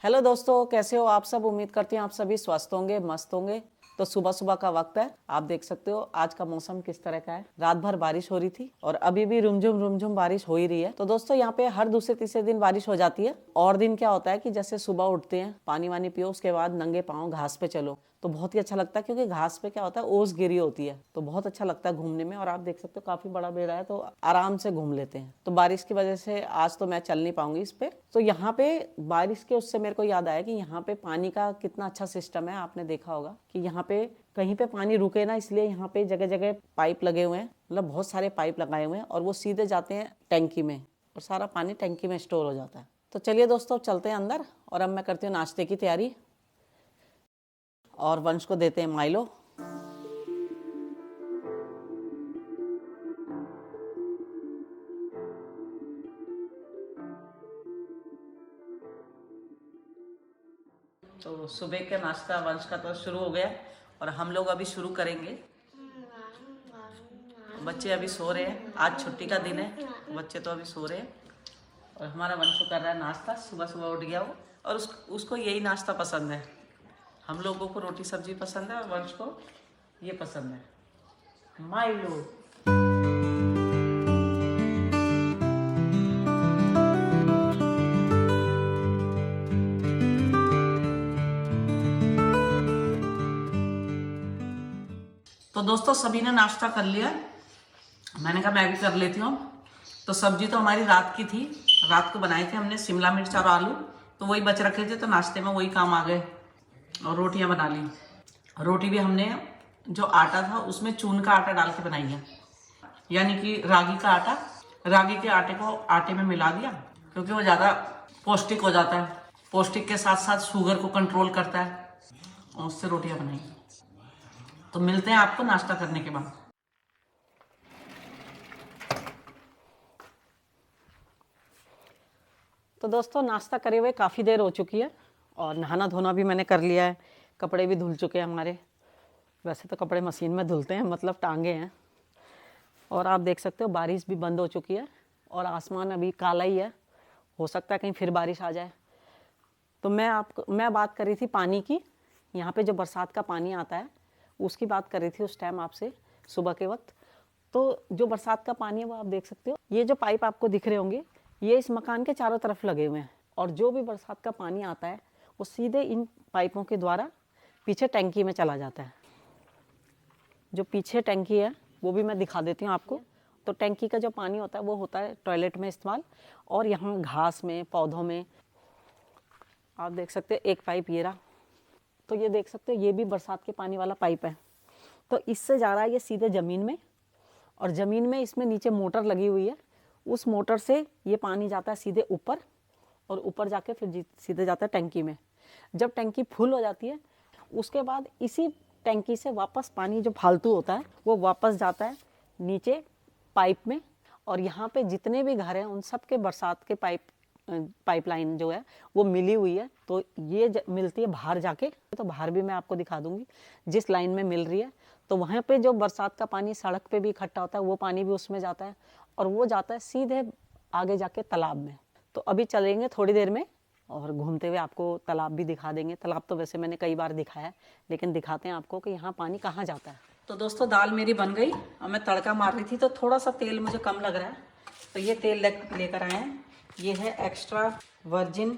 Hello दोस्तों, कैसे हो आप सब। उम्मीद करती हूँ आप सभी स्वस्थ होंगे, मस्त होंगे। तो सुबह सुबह का वक्त है, आप देख सकते हो आज का मौसम किस तरह का है। रात भर बारिश हो रही थी और अभी भी रुमझुम बारिश हो ही रही है। तो दोस्तों यहाँ पे हर दूसरे तीसरे दिन बारिश हो जाती है। और दिन क्या होता है कि जैसे सुबह उठते हैं, पानी वानी पियो, उसके बाद नंगे पाँव घास पे चलो, तो बहुत ही अच्छा लगता है। क्योंकि घास पे क्या होता है, ओस गिरी होती है, तो बहुत अच्छा लगता है घूमने में। और आप देख सकते हो काफी बड़ा बेड़ा है, तो आराम से घूम लेते हैं। तो बारिश की वजह से आज तो मैं चल नहीं पाऊंगी इस पे। तो यहाँ पे बारिश के उससे मेरे को याद आया कि यहाँ पे पानी का कितना अच्छा सिस्टम है। आपने देखा होगा कि यहाँ पे कहीं पे पानी रुके ना, इसलिए यहाँ पे जगह जगह पाइप लगे हुए हैं। मतलब बहुत सारे पाइप लगाए हुए हैं और वो सीधे जाते हैं टैंकी में और सारा पानी टैंकी में स्टोर हो जाता है। तो चलिए दोस्तों, चलते हैं अंदर और अब मैं करती हूँ नाश्ते की तैयारी और वंश को देते हैं माइलो। तो सुबह का नाश्ता वंश का तो शुरू हो गया और हम लोग अभी शुरू करेंगे। बच्चे अभी सो रहे हैं, आज छुट्टी का दिन है, बच्चे तो अभी सो रहे हैं और हमारा वंश कर रहा है नाश्ता। सुबह सुबह उठ गया वो और उसको यही नाश्ता पसंद है। हम लोगों को रोटी सब्जी पसंद है और वंश को ये पसंद है, माइलो। तो दोस्तों सभी ने नाश्ता कर लिया, मैंने कहा मैं भी कर लेती हूँ। तो सब्जी तो हमारी रात की थी, रात को बनाए थे हमने शिमला मिर्च और आलू, तो वही बच रखे थे, तो नाश्ते में वही काम आ गए और रोटियां बना ली। रोटी भी हमने जो आटा था उसमें चून का आटा डाल के बनाई है, यानी कि रागी का आटा। रागी के आटे को आटे में मिला दिया क्योंकि वो ज़्यादा पौष्टिक हो जाता है, पौष्टिक के साथ साथ शुगर को कंट्रोल करता है, और उससे रोटियां बनाई। तो मिलते हैं आपको नाश्ता करने के बाद। तो दोस्तों नाश्ता करे हुए काफ़ी देर हो चुकी है और नहाना धोना भी मैंने कर लिया है, कपड़े भी धुल चुके हैं हमारे। वैसे तो कपड़े मशीन में धुलते हैं, मतलब टांगे हैं। और आप देख सकते हो बारिश भी बंद हो चुकी है और आसमान अभी काला ही है, हो सकता है कहीं फिर बारिश आ जाए। तो मैं बात कर रही थी पानी की। यहाँ पे जो बरसात का पानी आता है उसकी बात कर रही थी उस टाइम आपसे, सुबह के वक्त। तो जो बरसात का पानी है वो आप देख सकते हो, ये जो पाइप आपको दिख रहे होंगे ये इस मकान के चारों तरफ लगे हुए हैं। और जो भी बरसात का पानी आता है वो सीधे इन पाइपों के द्वारा पीछे टैंकी में चला जाता है। जो पीछे टैंकी है वो भी मैं दिखा देती हूँ आपको। तो टैंकी का जो पानी होता है वो होता है टॉयलेट में इस्तेमाल, और यहाँ घास में, पौधों में। आप देख सकते हो एक पाइप ये रहा, तो ये देख सकते हो ये भी बरसात के पानी वाला पाइप है। तो इससे जा रहा है ये सीधे ज़मीन में, और ज़मीन में इसमें नीचे मोटर लगी हुई है, उस मोटर से ये पानी जाता है सीधे ऊपर, और ऊपर जाके फिर सीधे जाता है टैंकी में। जब टैंकी फुल हो जाती है उसके बाद इसी टैंकी से वापस पानी जो फालतू होता है वो वापस जाता है नीचे पाइप में। और यहाँ पे जितने भी घर हैं उन सब के बरसात के पाइपलाइन जो है वो मिली हुई है। तो ये मिलती है बाहर जाके, तो बाहर भी मैं आपको दिखा दूंगी जिस लाइन में मिल रही है। तो वहाँ पे जो बरसात का पानी सड़क पे भी इकट्ठा होता है वो पानी भी उसमें जाता है, और वो जाता है सीधे आगे जाके तालाब में। तो अभी चलेंगे थोड़ी देर में और घूमते हुए आपको तालाब भी दिखा देंगे। तालाब तो वैसे मैंने कई बार दिखाया है, लेकिन दिखाते हैं आपको कि यहाँ पानी कहाँ जाता है। तो दोस्तों दाल मेरी बन गई और मैं तड़का मार रही थी, तो थोड़ा सा तेल मुझे कम लग रहा है, तो ये तेल लेकर आए हैं। ये है एक्स्ट्रा वर्जिन।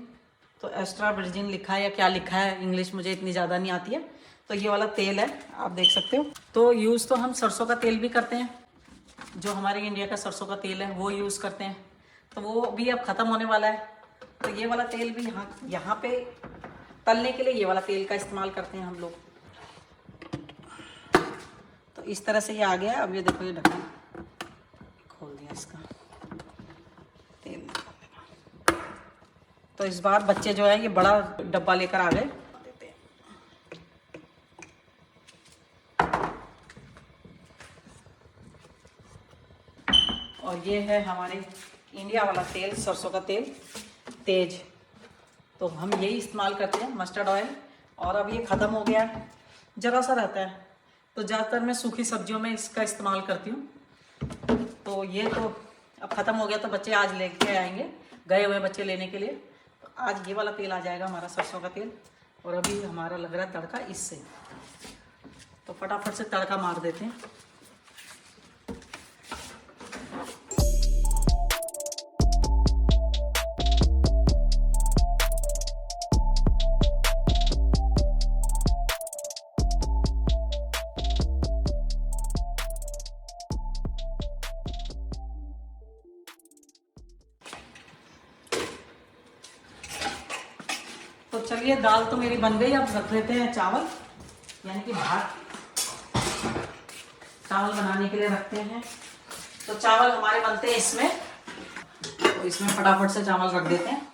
तो एक्स्ट्रा वर्जिन लिखा है या क्या लिखा है, इंग्लिश मुझे इतनी ज़्यादा नहीं आती है। तो ये वाला तेल है, आप देख सकते हो। तो यूज़ तो हम सरसों का तेल भी करते हैं, जो हमारे इंडिया का सरसों का तेल है वो यूज़ करते हैं, तो वो भी अब ख़त्म होने वाला है। तो ये वाला तेल भी यहाँ पे तलने के लिए ये वाला तेल का इस्तेमाल करते हैं हम लोग। तो इस तरह से ये आ गया। अब ये देखो, ये ढक्कन खोल दिया इसका, तेल निकालने का। तो इस बार बच्चे जो है ये बड़ा डब्बा लेकर आ गए। और ये है हमारे इंडिया वाला तेल, सरसों का तेल तेज। तो हम यही इस्तेमाल करते हैं, मस्टर्ड ऑयल। और अब ये ख़त्म हो गया, ज़रा सा रहता है, तो ज़्यादातर मैं सूखी सब्जियों में इसका इस्तेमाल करती हूँ। तो ये तो अब ख़त्म हो गया, तो बच्चे आज लेके आएंगे, गए हुए बच्चे लेने के लिए। आज ये वाला तेल आ जाएगा हमारा सरसों का तेल, और अभी हमारा लग रहा है तड़का इससे, तो फटाफट से तड़का मार देते हैं। तो चलिए, दाल तो मेरी बन गई, अब रख लेते हैं चावल, यानी कि भात चावल बनाने के लिए रखते हैं। तो चावल हमारे बनते हैं इसमें, तो इसमें फटाफट से चावल रख देते हैं।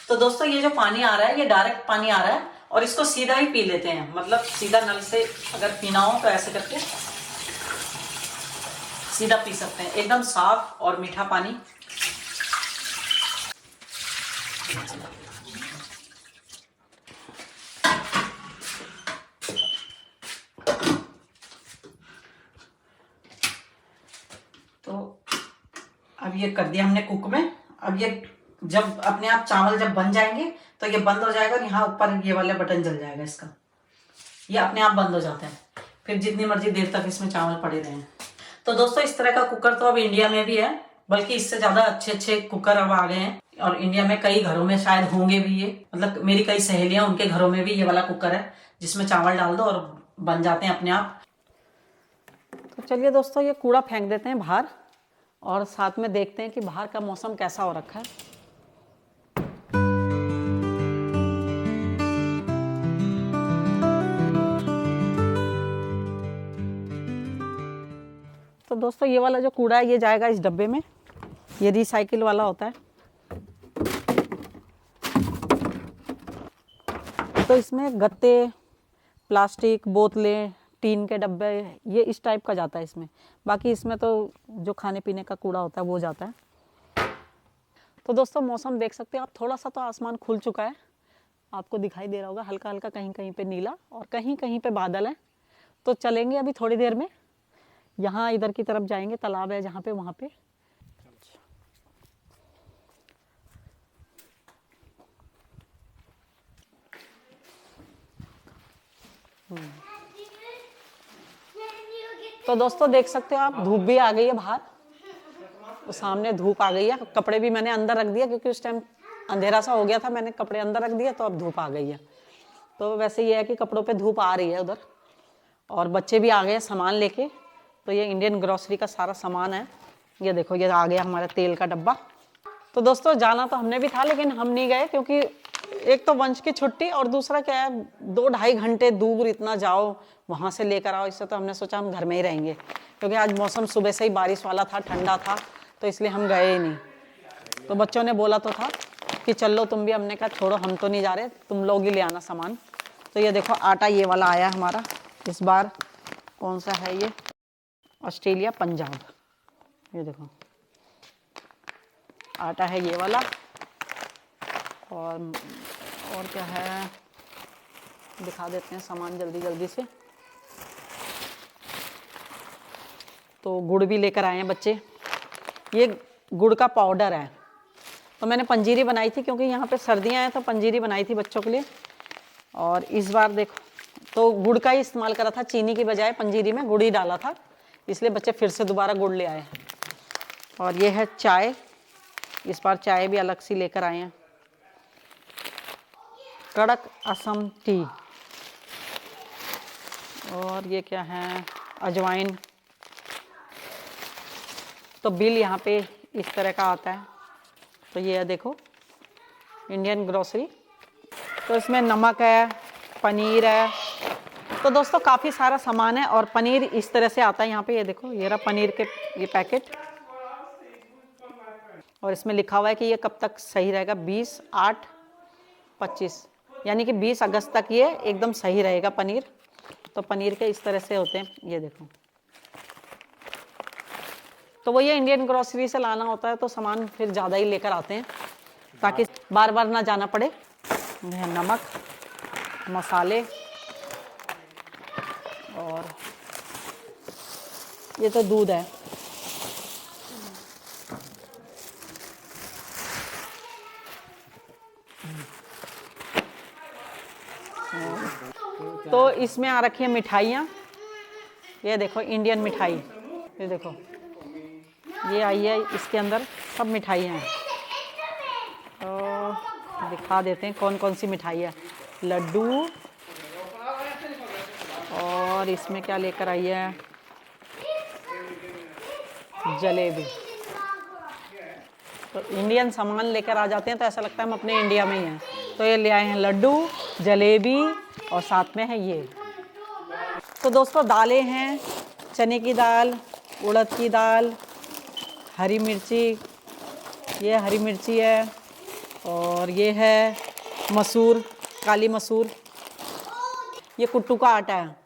तो दोस्तों ये जो पानी आ रहा है, ये डायरेक्ट पानी आ रहा है, और इसको सीधा ही पी लेते हैं, मतलब सीधा नल से अगर पीना हो तो ऐसे करके सीधा पी सकते हैं, एकदम साफ और मीठा पानी। तो अब ये कर दिया हमने कुक में। अब ये जब अपने आप चावल जब बन जाएंगे तो ये बंद हो जाएगा, और यहाँ ऊपर ये वाला बटन जल जाएगा इसका, ये अपने आप बंद हो जाता है, फिर जितनी मर्जी देर तक इसमें चावल पड़े रहें। तो दोस्तों इस तरह का कुकर तो अब इंडिया में भी है, बल्कि इससे ज्यादा अच्छे अच्छे कुकर अब आ गए हैं, और इंडिया में कई घरों में शायद होंगे भी ये, मतलब मेरी कई सहेलियां, उनके घरों में भी ये वाला कुकर है जिसमें चावल डाल दो और बन जाते हैं अपने आप। तो चलिए दोस्तों, ये कूड़ा फेंक देते हैं बाहर, और साथ में देखते हैं कि बाहर का मौसम कैसा हो रखा है। तो दोस्तों ये वाला जो कूड़ा है ये जाएगा इस डब्बे में, ये रिसाइकिल वाला होता है। तो इसमें गत्ते, प्लास्टिक, बोतलें, टीन के डब्बे, ये इस टाइप का जाता है इसमें। बाकी इसमें तो जो खाने पीने का कूड़ा होता है वो जाता है। तो दोस्तों मौसम देख सकते हैं आप, थोड़ा सा तो आसमान खुल चुका है, आपको दिखाई दे रहा होगा हल्का हल्का, कहीं कहीं पे नीला और कहीं कहीं पे बादल है। तो चलेंगे अभी थोड़ी देर में, यहाँ इधर की तरफ जाएंगे, तालाब है जहाँ पे, वहाँ पे। तो दोस्तों देख सकते हो आप, धूप भी आ गई है बाहर, तो सामने धूप आ गई है। कपड़े भी मैंने अंदर रख दिया क्योंकि उस टाइम अंधेरा सा हो गया था, मैंने कपड़े अंदर रख दिया, तो अब धूप आ गई है। तो वैसे ये है कि कपड़ों पे धूप आ रही है उधर, और बच्चे भी आ गए सामान लेके। तो ये इंडियन ग्रोसरी का सारा सामान है, ये देखो ये आ गया हमारा तेल का डब्बा। तो दोस्तों जाना तो हमने भी था, लेकिन हम नहीं गए, क्योंकि एक तो वंश की छुट्टी, और दूसरा क्या है 2-2.5 घंटे दूर इतना जाओ, वहाँ से लेकर आओ, इससे तो हमने सोचा हम घर में ही रहेंगे, क्योंकि आज मौसम सुबह से ही बारिश वाला था, ठंडा था, तो इसलिए हम गए ही नहीं। तो बच्चों ने बोला तो था कि चल लो तुम भी, हमने कहा छोड़ो हम तो नहीं जा रहे, तुम लोग ही ले आना सामान। तो ये देखो आटा ये वाला आया हमारा इस बार, कौन सा है ये, ऑस्ट्रेलिया पंजाब, ये देखो आटा है ये वाला। और क्या है, दिखा देते हैं सामान जल्दी जल्दी से। तो गुड़ भी लेकर आए हैं बच्चे, ये गुड़ का पाउडर है। तो मैंने पंजीरी बनाई थी, क्योंकि यहाँ पे सर्दियाँ हैं, तो पंजीरी बनाई थी बच्चों के लिए। और इस बार देखो तो गुड़ का ही इस्तेमाल करा था, चीनी की बजाय पंजीरी में गुड़ ही डाला था, इसलिए बच्चे फिर से दोबारा गुड़ ले आए। और ये है चाय, इस बार चाय भी अलग सी लेकर आए हैं, कड़क असम टी। और ये क्या है, अजवाइन। तो बिल यहाँ पे इस तरह का आता है। तो ये है देखो इंडियन ग्रोसरी। तो इसमें नमक है, पनीर है, तो दोस्तों काफ़ी सारा सामान है। और पनीर इस तरह से आता है यहाँ पे, ये देखो ये रहा पनीर के ये पैकेट, और इसमें लिखा हुआ है कि ये कब तक सही रहेगा, 20/8/25, यानी कि 20 अगस्त तक ये एकदम सही रहेगा पनीर। तो पनीर के इस तरह से होते हैं, ये देखो। तो वो ये इंडियन ग्रोसरी से लाना होता है तो सामान फिर ज़्यादा ही लेकर आते हैं ताकि बार बार ना जाना पड़े। नमक, मसाले, और ये तो दूध है। तो इसमें आ रखी है मिठाइयाँ, ये देखो इंडियन मिठाई, ये देखो ये आई है, इसके अंदर सब मिठाइयाँ हैं। तो दिखा देते हैं कौन कौन सी मिठाई है। लड्डू, और इसमें क्या लेकर आई है, जलेबी। तो इंडियन सामान लेकर आ जाते हैं तो ऐसा लगता है हम अपने इंडिया में ही हैं। तो ये ले आए हैं लड्डू, जलेबी, और साथ में है ये। तो दोस्तों दालें हैं, चने की दाल, उड़द की दाल, हरी मिर्ची, ये हरी मिर्ची है, और ये है मसूर, काली मसूर, ये कुट्टू का आटा है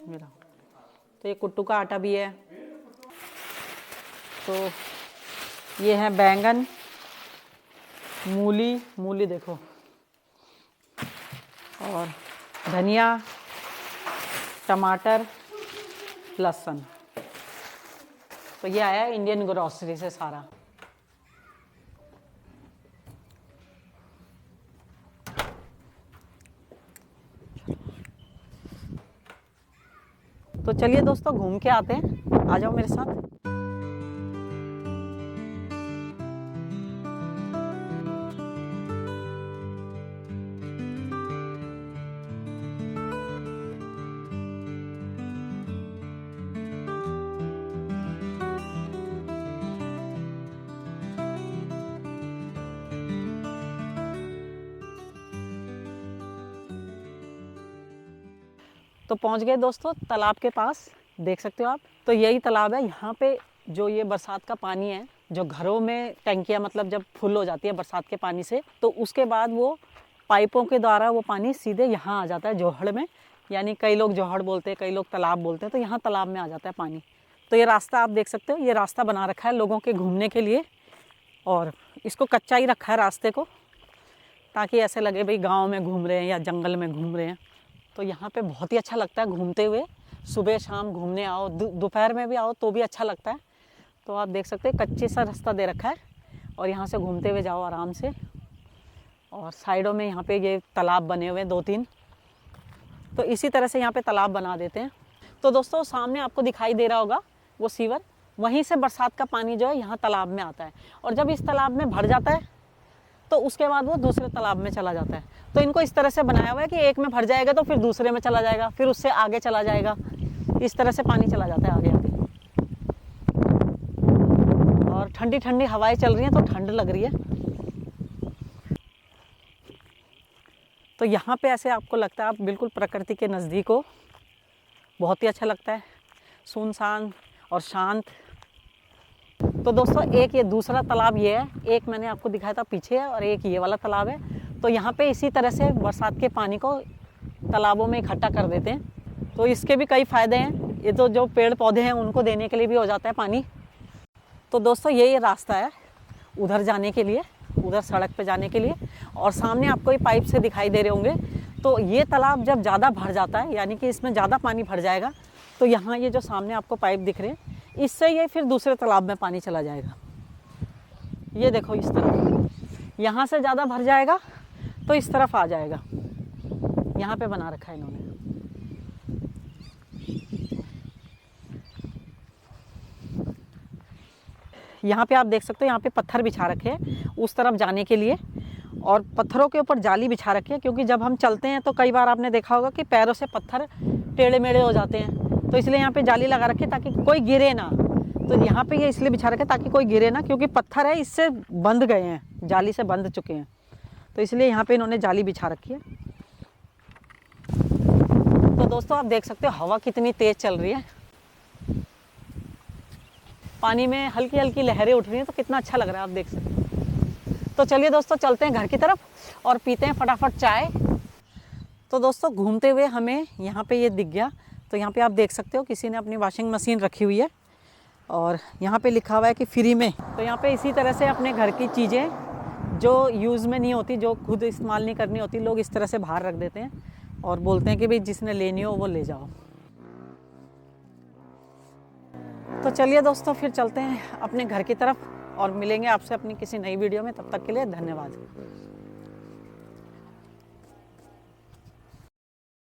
मेरा, तो ये कुट्टू का आटा भी है। तो ये है बैंगन, मूली, मूली देखो, और धनिया, टमाटर, लहसुन। तो ये आया इंडियन ग्रोसरी से सारा। तो चलिए दोस्तों घूम के आते हैं, आ जाओ मेरे साथ। तो पहुंच गए दोस्तों तालाब के पास, देख सकते हो आप। तो यही तालाब है। यहाँ पे जो ये बरसात का पानी है, जो घरों में टंकियाँ मतलब जब फुल हो जाती है बरसात के पानी से, तो उसके बाद वो पाइपों के द्वारा वो पानी सीधे यहाँ आ जाता है जोहड़ में। यानी कई लोग जोहड़ बोलते हैं, कई लोग तालाब बोलते हैं। तो यहाँ तालाब में आ जाता है पानी। तो ये रास्ता आप देख सकते हो, ये रास्ता बना रखा है लोगों के घूमने के लिए, और इसको कच्चा ही रखा है रास्ते को, ताकि ऐसे लगे भाई गाँव में घूम रहे हैं या जंगल में घूम रहे हैं। तो यहाँ पे बहुत ही अच्छा लगता है घूमते हुए। सुबह शाम घूमने आओ, दोपहर में भी आओ तो भी अच्छा लगता है। तो आप देख सकते हैं कच्चे सा रास्ता दे रखा है, और यहाँ से घूमते हुए जाओ आराम से। और साइडों में यहाँ पे ये तालाब बने हुए हैं 2-3। तो इसी तरह से यहाँ पे तालाब बना देते हैं। तो दोस्तों सामने आपको दिखाई दे रहा होगा वो सीवर, वहीं से बरसात का पानी जो है यहाँ तालाब में आता है। और जब इस तालाब में भर जाता है तो उसके बाद वो दूसरे तालाब में चला जाता है। तो इनको इस तरह से बनाया हुआ है कि एक में भर जाएगा तो फिर दूसरे में चला जाएगा, फिर उससे आगे चला जाएगा। इस तरह से पानी चला जाता है आगे आगे। और ठंडी ठंडी हवाएं चल रही हैं तो ठंड लग रही है। तो यहाँ पे ऐसे आपको लगता है आप बिल्कुल प्रकृति के नज़दीक हो, बहुत ही अच्छा लगता है, सुनसान और शांत। तो दोस्तों एक ये दूसरा तालाब ये है, एक मैंने आपको दिखाया था पीछे है, और एक ये वाला तालाब है। तो यहाँ पे इसी तरह से बरसात के पानी को तालाबों में इकट्ठा कर देते हैं। तो इसके भी कई फ़ायदे हैं। ये तो जो पेड़ पौधे हैं उनको देने के लिए भी हो जाता है पानी। तो दोस्तों ये रास्ता है उधर जाने के लिए, उधर सड़क पे जाने के लिए। और सामने आपको ये पाइप से दिखाई दे रहे होंगे। तो ये तालाब जब ज़्यादा भर जाता है, यानी कि इसमें ज़्यादा पानी भर जाएगा, तो यहाँ ये जो सामने आपको पाइप दिख रहे हैं, इससे ये फिर दूसरे तालाब में पानी चला जाएगा। ये देखो इस तरफ, यहाँ से ज़्यादा भर जाएगा तो इस तरफ आ जाएगा। यहाँ पे बना रखा है इन्होंने। यहाँ पे आप देख सकते हो, यहाँ पे पत्थर बिछा रखे हैं उस तरफ जाने के लिए, और पत्थरों के ऊपर जाली बिछा रखी है, क्योंकि जब हम चलते हैं तो कई बार आपने देखा होगा कि पैरों से पत्थर टेढ़े मेढ़े हो जाते हैं। तो इसलिए यहाँ पे जाली लगा रखी है ताकि कोई गिरे ना। तो यहाँ पे ये इसलिए बिछा रखे ताकि कोई गिरे ना, क्योंकि पत्थर है इससे बंध गए हैं, जाली से बंध चुके हैं। तो इसलिए यहाँ पे इन्होंने जाली बिछा रखी है। तो दोस्तों आप देख सकते हो हवा कितनी तेज़ चल रही है, पानी में हल्की हल्की लहरें उठ रही हैं, तो कितना अच्छा लग रहा है आप देख सकते हो। तो चलिए दोस्तों चलते हैं घर की तरफ और पीते हैं फटाफट चाय। तो दोस्तों घूमते हुए हमें यहाँ पे ये दिख गया। तो यहाँ पे आप देख सकते हो किसी ने अपनी वॉशिंग मशीन रखी हुई है और यहाँ पे लिखा हुआ है कि फ्री में। तो यहाँ पे इसी तरह से अपने घर की चीज़ें जो यूज़ में नहीं होती, जो खुद इस्तेमाल नहीं करनी होती, लोग इस तरह से बाहर रख देते हैं और बोलते हैं कि भाई जिसने लेनी हो वो ले जाओ। तो चलिए दोस्तों फिर चलते हैं अपने घर की तरफ और मिलेंगे आपसे अपनी किसी नई वीडियो में। तब तक के लिए धन्यवाद।